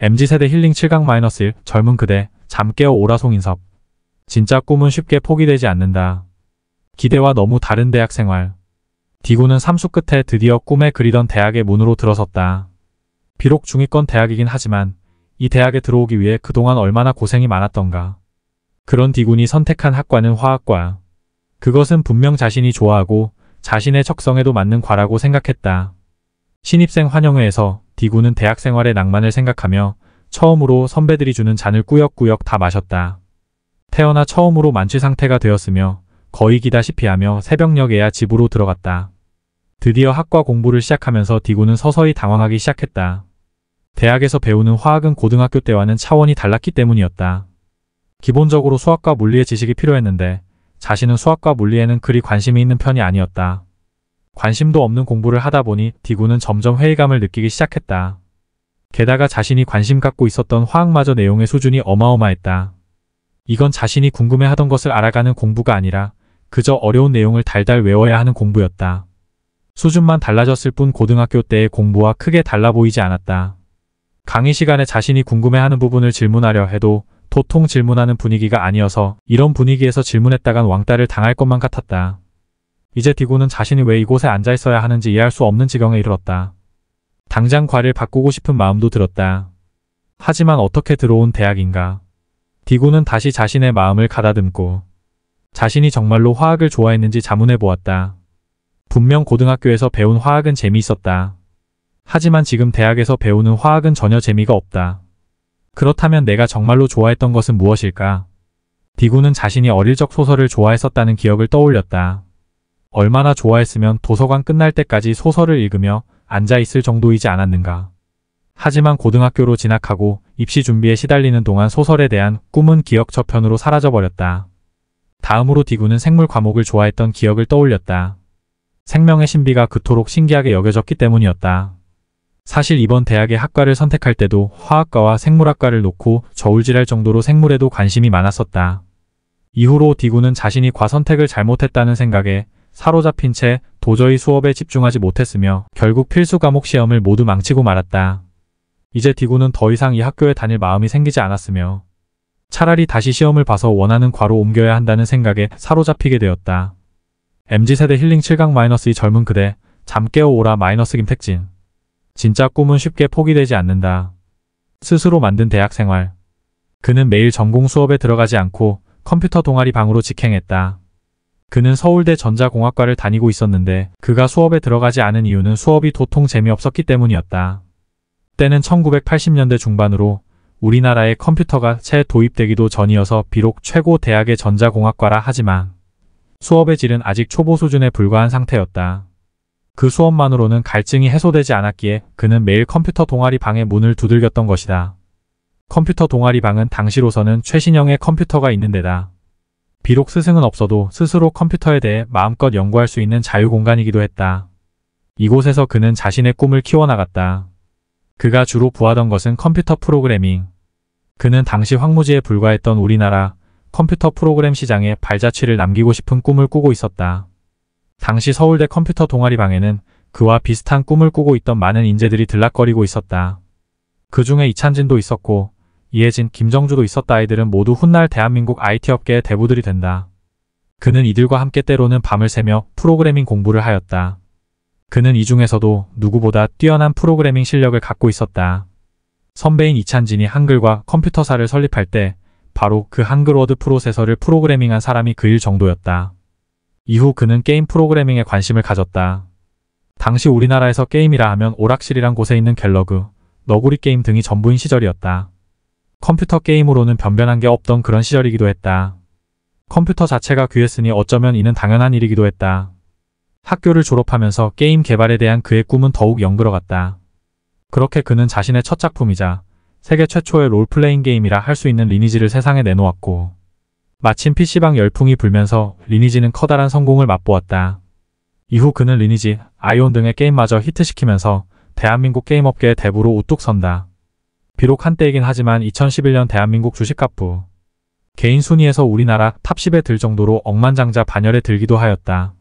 MZ세대 힐링 7강-1 젊은 그대 잠 깨어 오라 송인섭. 진짜 꿈은 쉽게 포기되지 않는다. 기대와 너무 다른 대학 생활. 디구는 삼수 끝에 드디어 꿈에 그리던 대학의 문으로 들어섰다. 비록 중위권 대학이긴 하지만 이 대학에 들어오기 위해 그동안 얼마나 고생이 많았던가. 그런 디군이 선택한 학과는 화학과. 그것은 분명 자신이 좋아하고 자신의 적성에도 맞는 과라고 생각했다. 신입생 환영회에서 디구는 대학 생활의 낭만을 생각하며 처음으로 선배들이 주는 잔을 꾸역꾸역 다 마셨다. 태어나 처음으로 만취 상태가 되었으며 거의 기다시피 하며 새벽녘에야 집으로 들어갔다. 드디어 학과 공부를 시작하면서 디구는 서서히 당황하기 시작했다. 대학에서 배우는 화학은 고등학교 때와는 차원이 달랐기 때문이었다. 기본적으로 수학과 물리의 지식이 필요했는데 자신은 수학과 물리에는 그리 관심이 있는 편이 아니었다. 관심도 없는 공부를 하다 보니 디구는 점점 회의감을 느끼기 시작했다. 게다가 자신이 관심 갖고 있었던 화학마저 내용의 수준이 어마어마했다. 이건 자신이 궁금해하던 것을 알아가는 공부가 아니라 그저 어려운 내용을 달달 외워야 하는 공부였다. 수준만 달라졌을 뿐 고등학교 때의 공부와 크게 달라 보이지 않았다. 강의 시간에 자신이 궁금해하는 부분을 질문하려 해도 도통 질문하는 분위기가 아니어서 이런 분위기에서 질문했다간 왕따를 당할 것만 같았다. 이제 디구는 자신이 왜 이곳에 앉아 있어야 하는지 이해할 수 없는 지경에 이르렀다. 당장 과를 바꾸고 싶은 마음도 들었다. 하지만 어떻게 들어온 대학인가. 디구는 다시 자신의 마음을 가다듬고 자신이 정말로 화학을 좋아했는지 자문해 보았다. 분명 고등학교에서 배운 화학은 재미있었다. 하지만 지금 대학에서 배우는 화학은 전혀 재미가 없다. 그렇다면 내가 정말로 좋아했던 것은 무엇일까? 디구는 자신이 어릴 적 소설을 좋아했었다는 기억을 떠올렸다. 얼마나 좋아했으면 도서관 끝날 때까지 소설을 읽으며 앉아있을 정도이지 않았는가. 하지만 고등학교로 진학하고 입시 준비에 시달리는 동안 소설에 대한 꿈은 기억 저편으로 사라져버렸다. 다음으로 디구는 생물 과목을 좋아했던 기억을 떠올렸다. 생명의 신비가 그토록 신기하게 여겨졌기 때문이었다. 사실 이번 대학의 학과를 선택할 때도 화학과와 생물학과를 놓고 저울질할 정도로 생물에도 관심이 많았었다. 이후로 디구는 자신이 과선택을 잘못했다는 생각에 사로잡힌 채 도저히 수업에 집중하지 못했으며 결국 필수 과목 시험을 모두 망치고 말았다. 이제 디구는 더 이상 이 학교에 다닐 마음이 생기지 않았으며 차라리 다시 시험을 봐서 원하는 과로 옮겨야 한다는 생각에 사로잡히게 되었다. MZ세대 힐링 7강-2 젊은 그대 잠 깨어 오라 김택진. 진짜 꿈은 쉽게 포기되지 않는다. 스스로 만든 대학 생활. 그는 매일 전공 수업에 들어가지 않고 컴퓨터 동아리 방으로 직행했다. 그는 서울대 전자공학과를 다니고 있었는데 그가 수업에 들어가지 않은 이유는 수업이 도통 재미없었기 때문이었다. 때는 1980년대 중반으로 우리나라에 컴퓨터가 채 도입되기도 전이어서 비록 최고 대학의 전자공학과라 하지만 수업의 질은 아직 초보 수준에 불과한 상태였다. 그 수업만으로는 갈증이 해소되지 않았기에 그는 매일 컴퓨터 동아리 방에 문을 두들겼던 것이다. 컴퓨터 동아리 방은 당시로서는 최신형의 컴퓨터가 있는 데다 비록 스승은 없어도 스스로 컴퓨터에 대해 마음껏 연구할 수 있는 자유공간이기도 했다. 이곳에서 그는 자신의 꿈을 키워나갔다. 그가 주로 구하던 것은 컴퓨터 프로그래밍. 그는 당시 황무지에 불과했던 우리나라 컴퓨터 프로그램 시장에 발자취를 남기고 싶은 꿈을 꾸고 있었다. 당시 서울대 컴퓨터 동아리 방에는 그와 비슷한 꿈을 꾸고 있던 많은 인재들이 들락거리고 있었다. 그 중에 이찬진도 있었고 이혜진, 김정주도 있었다. 아이들은 모두 훗날 대한민국 IT 업계의 대부들이 된다. 그는 이들과 함께 때로는 밤을 새며 프로그래밍 공부를 하였다. 그는 이 중에서도 누구보다 뛰어난 프로그래밍 실력을 갖고 있었다. 선배인 이찬진이 한글과 컴퓨터사를 설립할 때 바로 그 한글 워드 프로세서를 프로그래밍한 사람이 그일 정도였다. 이후 그는 게임 프로그래밍에 관심을 가졌다. 당시 우리나라에서 게임이라 하면 오락실이란 곳에 있는 갤러그, 너구리 게임 등이 전부인 시절이었다. 컴퓨터 게임으로는 변변한 게 없던 그런 시절이기도 했다. 컴퓨터 자체가 귀했으니 어쩌면 이는 당연한 일이기도 했다. 학교를 졸업하면서 게임 개발에 대한 그의 꿈은 더욱 연그러갔다. 그렇게 그는 자신의 첫 작품이자 세계 최초의 롤플레잉 게임이라 할 수 있는 리니지를 세상에 내놓았고 마침 PC방 열풍이 불면서 리니지는 커다란 성공을 맛보았다. 이후 그는 리니지, 아이온 등의 게임마저 히트시키면서 대한민국 게임업계의 대부로 우뚝 선다. 비록 한때이긴 하지만 2011년 대한민국 주식가부 개인 순위에서 우리나라 탑 10에 들 정도로 억만장자 반열에 들기도 하였다.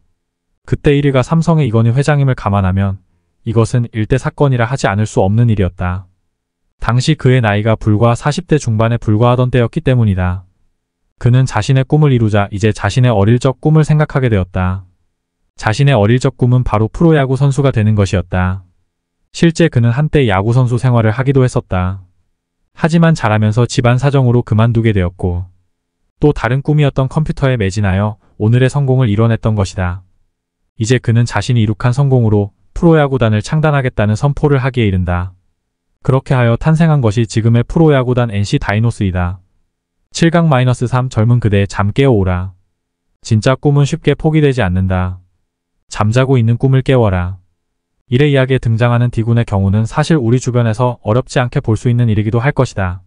그때 1위가 삼성의 이건희 회장임을 감안하면 이것은 일대 사건이라 하지 않을 수 없는 일이었다. 당시 그의 나이가 불과 40대 중반에 불과하던 때였기 때문이다. 그는 자신의 꿈을 이루자 이제 자신의 어릴 적 꿈을 생각하게 되었다. 자신의 어릴 적 꿈은 바로 프로야구 선수가 되는 것이었다. 실제 그는 한때 야구 선수 생활을 하기도 했었다. 하지만 자라면서 집안 사정으로 그만두게 되었고 또 다른 꿈이었던 컴퓨터에 매진하여 오늘의 성공을 이뤄냈던 것이다. 이제 그는 자신이 이룩한 성공으로 프로야구단을 창단하겠다는 선포를 하기에 이른다. 그렇게 하여 탄생한 것이 지금의 프로야구단 NC 다이노스이다. 7강-3 젊은 그대 잠 깨어 오라. 진짜 꿈은 쉽게 포기되지 않는다. 잠자고 있는 꿈을 깨워라. 1회 이야기에 등장하는 D군의 경우는 사실 우리 주변에서 어렵지 않게 볼 수 있는 일이기도 할 것이다.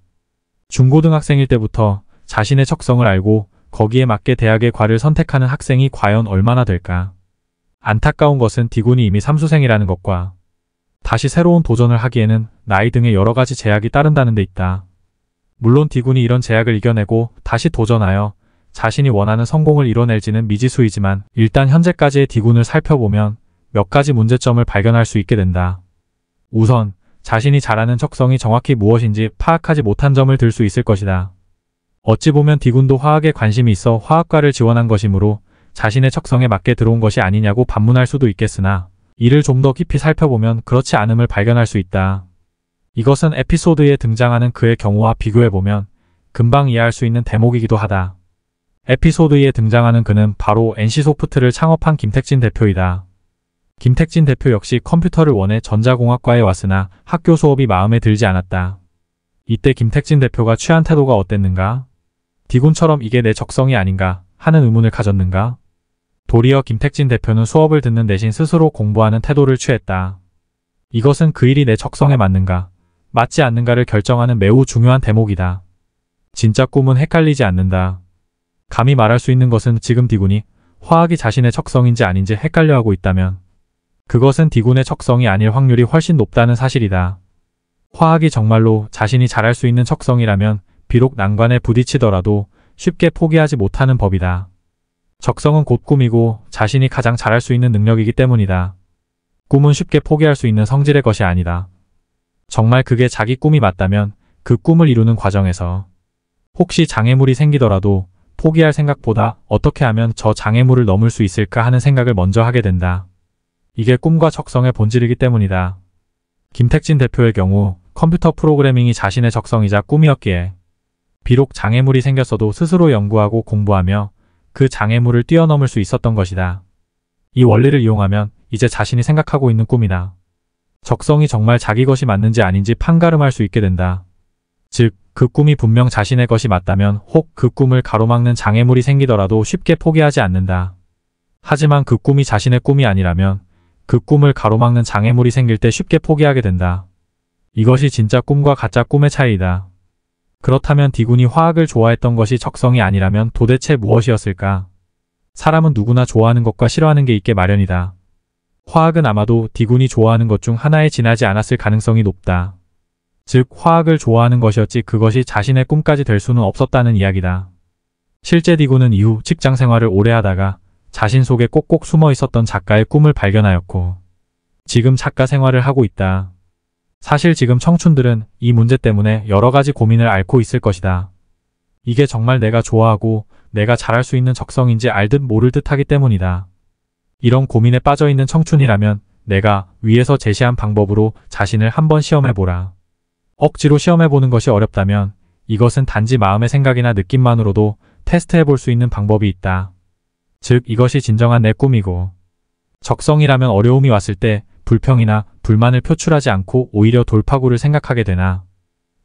중고등학생일 때부터 자신의 척성을 알고 거기에 맞게 대학의 과를 선택하는 학생이 과연 얼마나 될까? 안타까운 것은 D군이 이미 삼수생이라는 것과 다시 새로운 도전을 하기에는 나이 등의 여러 가지 제약이 따른다는 데 있다. 물론 D군이 이런 제약을 이겨내고 다시 도전하여 자신이 원하는 성공을 이뤄낼지는 미지수이지만 일단 현재까지의 D군을 살펴보면 몇 가지 문제점을 발견할 수 있게 된다. 우선 자신이 잘하는 척성이 정확히 무엇인지 파악하지 못한 점을 들 수 있을 것이다. 어찌 보면 D군도 화학에 관심이 있어 화학과를 지원한 것이므로 자신의 척성에 맞게 들어온 것이 아니냐고 반문할 수도 있겠으나 이를 좀 더 깊이 살펴보면 그렇지 않음을 발견할 수 있다. 이것은 에피소드에 등장하는 그의 경우와 비교해보면 금방 이해할 수 있는 대목이기도 하다. 에피소드에 등장하는 그는 바로 NC소프트를 창업한 김택진 대표이다. 김택진 대표 역시 컴퓨터를 원해 전자공학과에 왔으나 학교 수업이 마음에 들지 않았다. 이때 김택진 대표가 취한 태도가 어땠는가? D군처럼 이게 내 적성이 아닌가 하는 의문을 가졌는가? 도리어 김택진 대표는 수업을 듣는 대신 스스로 공부하는 태도를 취했다. 이것은 그 일이 내 적성에 맞는가, 맞지 않는가를 결정하는 매우 중요한 대목이다. 진짜 꿈은 헷갈리지 않는다. 감히 말할 수 있는 것은 지금 D군이 화학이 자신의 척성인지 아닌지 헷갈려하고 있다면 그것은 D군의 척성이 아닐 확률이 훨씬 높다는 사실이다. 화학이 정말로 자신이 잘할 수 있는 척성이라면 비록 난관에 부딪히더라도 쉽게 포기하지 못하는 법이다. 적성은 곧 꿈이고 자신이 가장 잘할 수 있는 능력이기 때문이다. 꿈은 쉽게 포기할 수 있는 성질의 것이 아니다. 정말 그게 자기 꿈이 맞다면 그 꿈을 이루는 과정에서 혹시 장애물이 생기더라도 포기할 생각보다 어떻게 하면 저 장애물을 넘을 수 있을까 하는 생각을 먼저 하게 된다. 이게 꿈과 적성의 본질이기 때문이다. 김택진 대표의 경우 컴퓨터 프로그래밍이 자신의 적성이자 꿈이었기에 비록 장애물이 생겼어도 스스로 연구하고 공부하며 그 장애물을 뛰어넘을 수 있었던 것이다. 이 원리를 이용하면 이제 자신이 생각하고 있는 꿈이다. 적성이 정말 자기 것이 맞는지 아닌지 판가름할 수 있게 된다. 즉, 그 꿈이 분명 자신의 것이 맞다면 혹 그 꿈을 가로막는 장애물이 생기더라도 쉽게 포기하지 않는다. 하지만 그 꿈이 자신의 꿈이 아니라면 그 꿈을 가로막는 장애물이 생길 때 쉽게 포기하게 된다. 이것이 진짜 꿈과 가짜 꿈의 차이이다. 그렇다면 D군이 화학을 좋아했던 것이 적성이 아니라면 도대체 무엇이었을까? 사람은 누구나 좋아하는 것과 싫어하는 게 있게 마련이다. 화학은 아마도 D군이 좋아하는 것 중 하나에 지나지 않았을 가능성이 높다. 즉, 화학을 좋아하는 것이었지 그것이 자신의 꿈까지 될 수는 없었다는 이야기다. 실제 D군은 이후 직장 생활을 오래 하다가 자신 속에 꼭꼭 숨어 있었던 작가의 꿈을 발견하였고 지금 작가 생활을 하고 있다. 사실 지금 청춘들은 이 문제 때문에 여러 가지 고민을 앓고 있을 것이다. 이게 정말 내가 좋아하고 내가 잘할 수 있는 적성인지 알듯 모를 듯 하기 때문이다. 이런 고민에 빠져있는 청춘이라면 내가 위에서 제시한 방법으로 자신을 한번 시험해보라. 억지로 시험해보는 것이 어렵다면 이것은 단지 마음의 생각이나 느낌만으로도 테스트해볼 수 있는 방법이 있다. 즉, 이것이 진정한 내 꿈이고 적성이라면 어려움이 왔을 때 불평이나 불만을 표출하지 않고 오히려 돌파구를 생각하게 되나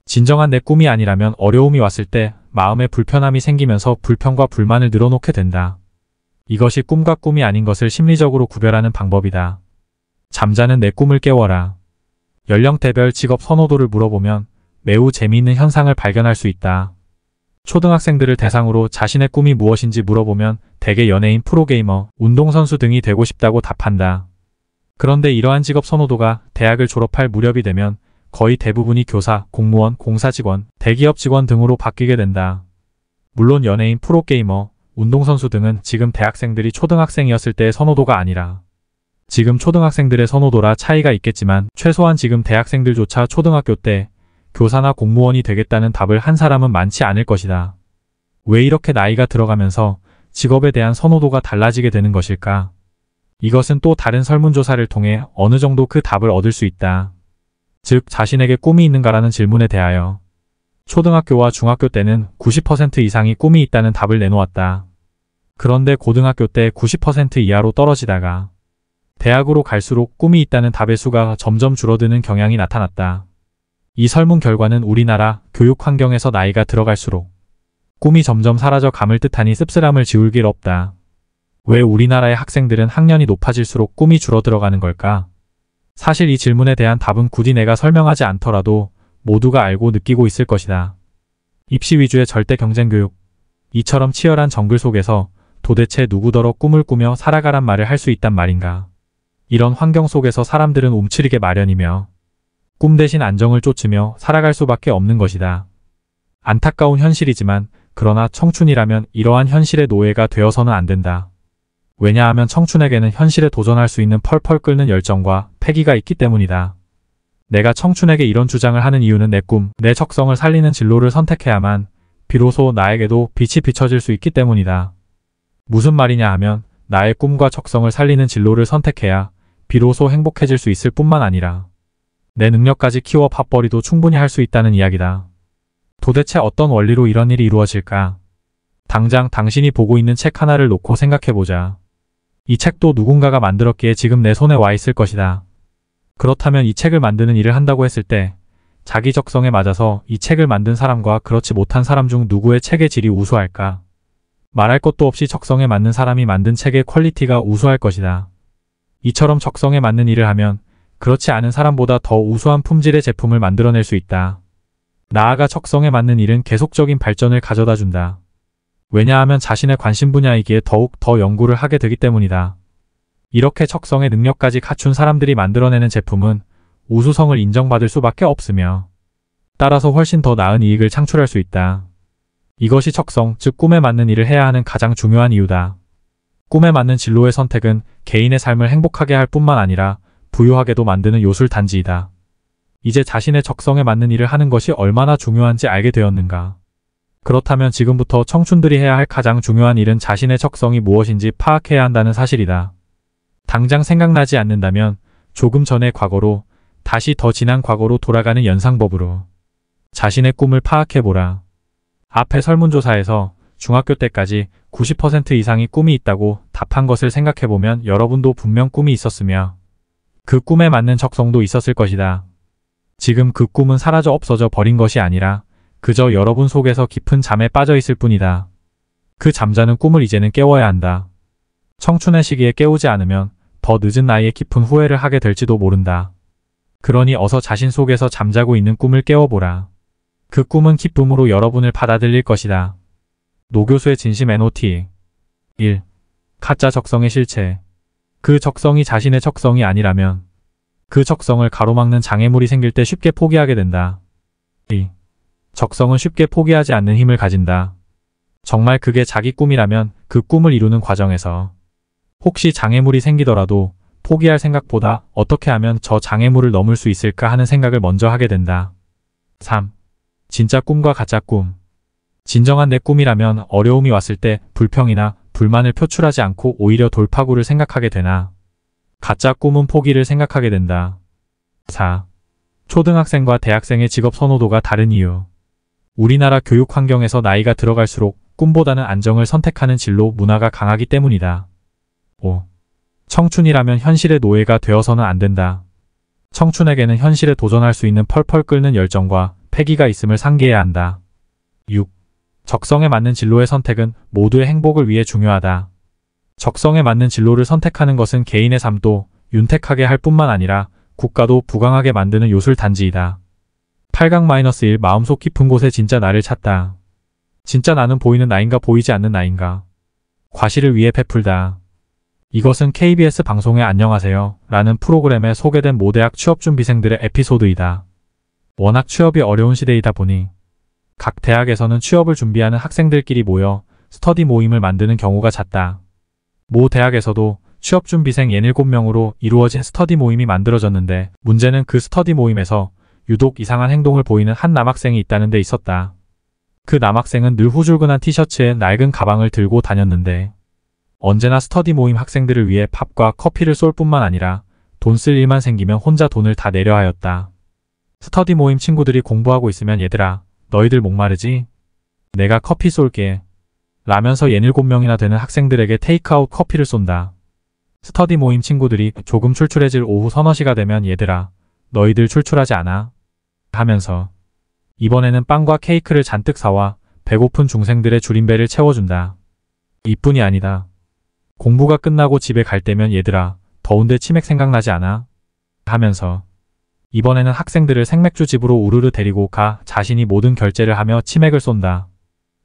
진정한 내 꿈이 아니라면 어려움이 왔을 때 마음에 불편함이 생기면서 불평과 불만을 늘어놓게 된다. 이것이 꿈과 꿈이 아닌 것을 심리적으로 구별하는 방법이다. 잠자는 내 꿈을 깨워라. 연령대별 직업 선호도를 물어보면 매우 재미있는 현상을 발견할 수 있다. 초등학생들을 대상으로 자신의 꿈이 무엇인지 물어보면 대개 연예인, 프로게이머, 운동선수 등이 되고 싶다고 답한다. 그런데 이러한 직업 선호도가 대학을 졸업할 무렵이 되면 거의 대부분이 교사, 공무원, 공사직원, 대기업 직원 등으로 바뀌게 된다. 물론 연예인, 프로게이머, 운동선수 등은 지금 대학생들이 초등학생이었을 때의 선호도가 아니라 지금 초등학생들의 선호도라 차이가 있겠지만 최소한 지금 대학생들조차 초등학교 때 교사나 공무원이 되겠다는 답을 한 사람은 많지 않을 것이다. 왜 이렇게 나이가 들어가면서 직업에 대한 선호도가 달라지게 되는 것일까? 이것은 또 다른 설문조사를 통해 어느 정도 그 답을 얻을 수 있다. 즉, 자신에게 꿈이 있는가라는 질문에 대하여 초등학교와 중학교 때는 90% 이상이 꿈이 있다는 답을 내놓았다. 그런데 고등학교 때 90% 이하로 떨어지다가 대학으로 갈수록 꿈이 있다는 답의 수가 점점 줄어드는 경향이 나타났다. 이 설문 결과는 우리나라 교육 환경에서 나이가 들어갈수록 꿈이 점점 사라져 감을 듯하니 씁쓸함을 지울 길 없다. 왜 우리나라의 학생들은 학년이 높아질수록 꿈이 줄어들어가는 걸까? 사실 이 질문에 대한 답은 굳이 내가 설명하지 않더라도 모두가 알고 느끼고 있을 것이다. 입시 위주의 절대 경쟁 교육. 이처럼 치열한 정글 속에서 도대체 누구더러 꿈을 꾸며 살아가란 말을 할 수 있단 말인가? 이런 환경 속에서 사람들은 움츠리게 마련이며 꿈 대신 안정을 쫓으며 살아갈 수밖에 없는 것이다. 안타까운 현실이지만 그러나 청춘이라면 이러한 현실의 노예가 되어서는 안 된다. 왜냐하면 청춘에게는 현실에 도전할 수 있는 펄펄 끓는 열정과 패기가 있기 때문이다. 내가 청춘에게 이런 주장을 하는 이유는 내 꿈, 내 적성을 살리는 진로를 선택해야만 비로소 나에게도 빛이 비춰질 수 있기 때문이다. 무슨 말이냐 하면 나의 꿈과 적성을 살리는 진로를 선택해야 비로소 행복해질 수 있을 뿐만 아니라 내 능력까지 키워 밥벌이도 충분히 할 수 있다는 이야기다. 도대체 어떤 원리로 이런 일이 이루어질까? 당장 당신이 보고 있는 책 하나를 놓고 생각해보자. 이 책도 누군가가 만들었기에 지금 내 손에 와 있을 것이다. 그렇다면 이 책을 만드는 일을 한다고 했을 때 자기 적성에 맞아서 이 책을 만든 사람과 그렇지 못한 사람 중 누구의 책의 질이 우수할까? 말할 것도 없이 적성에 맞는 사람이 만든 책의 퀄리티가 우수할 것이다. 이처럼 적성에 맞는 일을 하면 그렇지 않은 사람보다 더 우수한 품질의 제품을 만들어낼 수 있다. 나아가 적성에 맞는 일은 계속적인 발전을 가져다 준다. 왜냐하면 자신의 관심 분야이기에 더욱 더 연구를 하게 되기 때문이다. 이렇게 적성의 능력까지 갖춘 사람들이 만들어내는 제품은 우수성을 인정받을 수밖에 없으며 따라서 훨씬 더 나은 이익을 창출할 수 있다. 이것이 적성, 즉 꿈에 맞는 일을 해야 하는 가장 중요한 이유다. 꿈에 맞는 진로의 선택은 개인의 삶을 행복하게 할 뿐만 아니라 부유하게도 만드는 요술단지이다. 이제 자신의 적성에 맞는 일을 하는 것이 얼마나 중요한지 알게 되었는가? 그렇다면 지금부터 청춘들이 해야 할 가장 중요한 일은 자신의 적성이 무엇인지 파악해야 한다는 사실이다. 당장 생각나지 않는다면 조금 전의 과거로 다시 더 지난 과거로 돌아가는 연상법으로 자신의 꿈을 파악해보라. 앞의 설문조사에서 중학교 때까지 90% 이상이 꿈이 있다고 답한 것을 생각해보면 여러분도 분명 꿈이 있었으며 그 꿈에 맞는 적성도 있었을 것이다. 지금 그 꿈은 사라져 없어져 버린 것이 아니라 그저 여러분 속에서 깊은 잠에 빠져 있을 뿐이다. 그 잠자는 꿈을 이제는 깨워야 한다. 청춘의 시기에 깨우지 않으면 더 늦은 나이에 깊은 후회를 하게 될지도 모른다. 그러니 어서 자신 속에서 잠자고 있는 꿈을 깨워보라. 그 꿈은 기쁨으로 여러분을 받아들일 것이다. 노교수의 진심 NOT 1. 가짜 적성의 실체. 그 적성이 자신의 적성이 아니라면 그 적성을 가로막는 장애물이 생길 때 쉽게 포기하게 된다. 2. 적성은 쉽게 포기하지 않는 힘을 가진다. 정말 그게 자기 꿈이라면 그 꿈을 이루는 과정에서 혹시 장애물이 생기더라도 포기할 생각보다 어떻게 하면 저 장애물을 넘을 수 있을까 하는 생각을 먼저 하게 된다. 3. 진짜 꿈과 가짜 꿈. 진정한 내 꿈이라면 어려움이 왔을 때 불평이나 불만을 표출하지 않고 오히려 돌파구를 생각하게 되나 가짜 꿈은 포기를 생각하게 된다. 4. 초등학생과 대학생의 직업 선호도가 다른 이유. 우리나라 교육 환경에서 나이가 들어갈수록 꿈보다는 안정을 선택하는 진로 문화가 강하기 때문이다. 5. 청춘이라면 현실의 노예가 되어서는 안 된다. 청춘에게는 현실에 도전할 수 있는 펄펄 끓는 열정과 패기가 있음을 상기해야 한다. 6. 적성에 맞는 진로의 선택은 모두의 행복을 위해 중요하다. 적성에 맞는 진로를 선택하는 것은 개인의 삶도 윤택하게 할 뿐만 아니라 국가도 부강하게 만드는 요술단지이다. 8강-1 마음속 깊은 곳에 진짜 나를 찾다. 진짜 나는 보이는 나인가 보이지 않는 나인가. 과시를 위해 베풀다. 이것은 KBS 방송의 안녕하세요 라는 프로그램에 소개된 모대학 취업준비생들의 에피소드이다. 워낙 취업이 어려운 시대이다 보니 각 대학에서는 취업을 준비하는 학생들끼리 모여 스터디 모임을 만드는 경우가 잦다. 모 대학에서도 취업준비생 67명으로 이루어진 스터디 모임이 만들어졌는데 문제는 그 스터디 모임에서 유독 이상한 행동을 보이는 한 남학생이 있다는 데 있었다. 그 남학생은 늘 후줄근한 티셔츠에 낡은 가방을 들고 다녔는데 언제나 스터디 모임 학생들을 위해 밥과 커피를 쏠 뿐만 아니라 돈 쓸 일만 생기면 혼자 돈을 다 내려 하였다. 스터디 모임 친구들이 공부하고 있으면 얘들아, 너희들 목마르지? 내가 커피 쏠게. 라면서 67명이나 되는 학생들에게 테이크아웃 커피를 쏜다. 스터디 모임 친구들이 조금 출출해질 오후 서너 시가 되면 얘들아, 너희들 출출하지 않아? 하면서 이번에는 빵과 케이크를 잔뜩 사와 배고픈 중생들의 줄임배를 채워준다. 이뿐이 아니다. 공부가 끝나고 집에 갈 때면 얘들아, 더운데 치맥 생각나지 않아? 하면서 이번에는 학생들을 생맥주 집으로 우르르 데리고 가 자신이 모든 결제를 하며 치맥을 쏜다.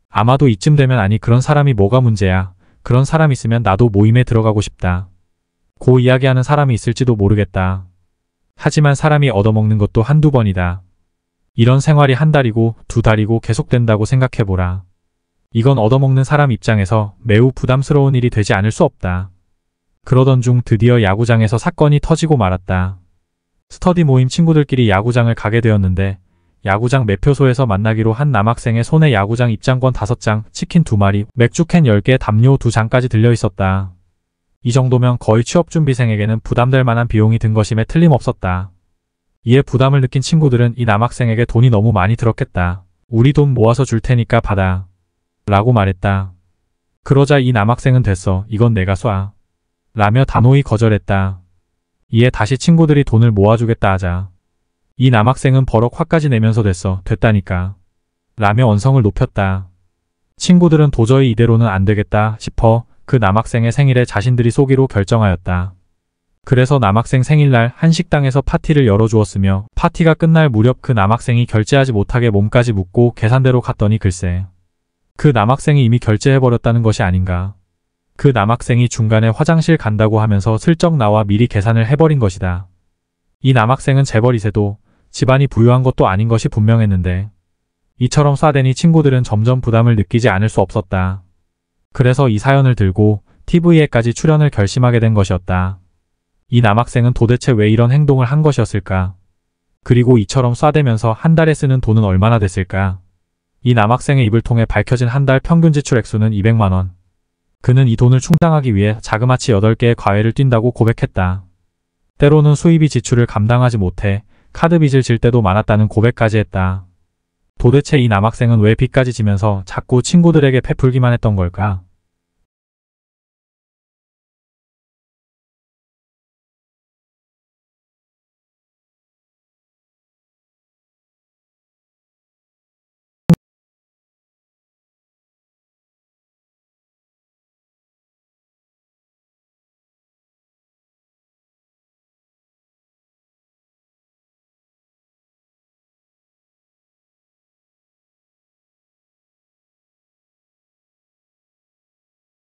아마도 이쯤 되면 아니 그런 사람이 뭐가 문제야. 그런 사람 있으면 나도 모임에 들어가고 싶다. 고 이야기하는 사람이 있을지도 모르겠다. 하지만 사람이 얻어먹는 것도 한두 번이다. 이런 생활이 한 달이고 두 달이고 계속된다고 생각해보라. 이건 얻어먹는 사람 입장에서 매우 부담스러운 일이 되지 않을 수 없다. 그러던 중 드디어 야구장에서 사건이 터지고 말았다. 스터디 모임 친구들끼리 야구장을 가게 되었는데 야구장 매표소에서 만나기로 한 남학생의 손에 야구장 입장권 5장, 치킨 2마리, 맥주캔 10개, 담요 2장까지 들려 있었다. 이 정도면 거의 취업준비생에게는 부담될 만한 비용이 든 것임에 틀림없었다. 이에 부담을 느낀 친구들은 이 남학생에게 돈이 너무 많이 들었겠다. 우리 돈 모아서 줄 테니까 받아. 라고 말했다. 그러자 이 남학생은 됐어. 이건 내가 쏴. 라며 단호히 거절했다. 이에 다시 친구들이 돈을 모아주겠다 하자. 이 남학생은 버럭 화까지 내면서 됐어. 됐다니까. 라며 언성을 높였다. 친구들은 도저히 이대로는 안 되겠다 싶어 그 남학생의 생일에 자신들이 쏘기로 결정하였다. 그래서 남학생 생일날 한 식당에서 파티를 열어주었으며 파티가 끝날 무렵 그 남학생이 결제하지 못하게 몸까지 묶고 계산대로 갔더니 글쎄. 그 남학생이 이미 결제해버렸다는 것이 아닌가. 그 남학생이 중간에 화장실 간다고 하면서 슬쩍 나와 미리 계산을 해버린 것이다. 이 남학생은 재벌 2세도 집안이 부유한 것도 아닌 것이 분명했는데 이처럼 쏴대니 친구들은 점점 부담을 느끼지 않을 수 없었다. 그래서 이 사연을 들고 TV에까지 출연을 결심하게 된 것이었다. 이 남학생은 도대체 왜 이런 행동을 한 것이었을까? 그리고 이처럼 쏴대면서 한 달에 쓰는 돈은 얼마나 됐을까? 이 남학생의 입을 통해 밝혀진 한 달 평균 지출 액수는 200만 원. 그는 이 돈을 충당하기 위해 자그마치 8개의 과외를 뛴다고 고백했다. 때로는 수입이 지출을 감당하지 못해 카드 빚을 질 때도 많았다는 고백까지 했다. 도대체 이 남학생은 왜 빚까지 지면서 자꾸 친구들에게 베풀기만 했던 걸까?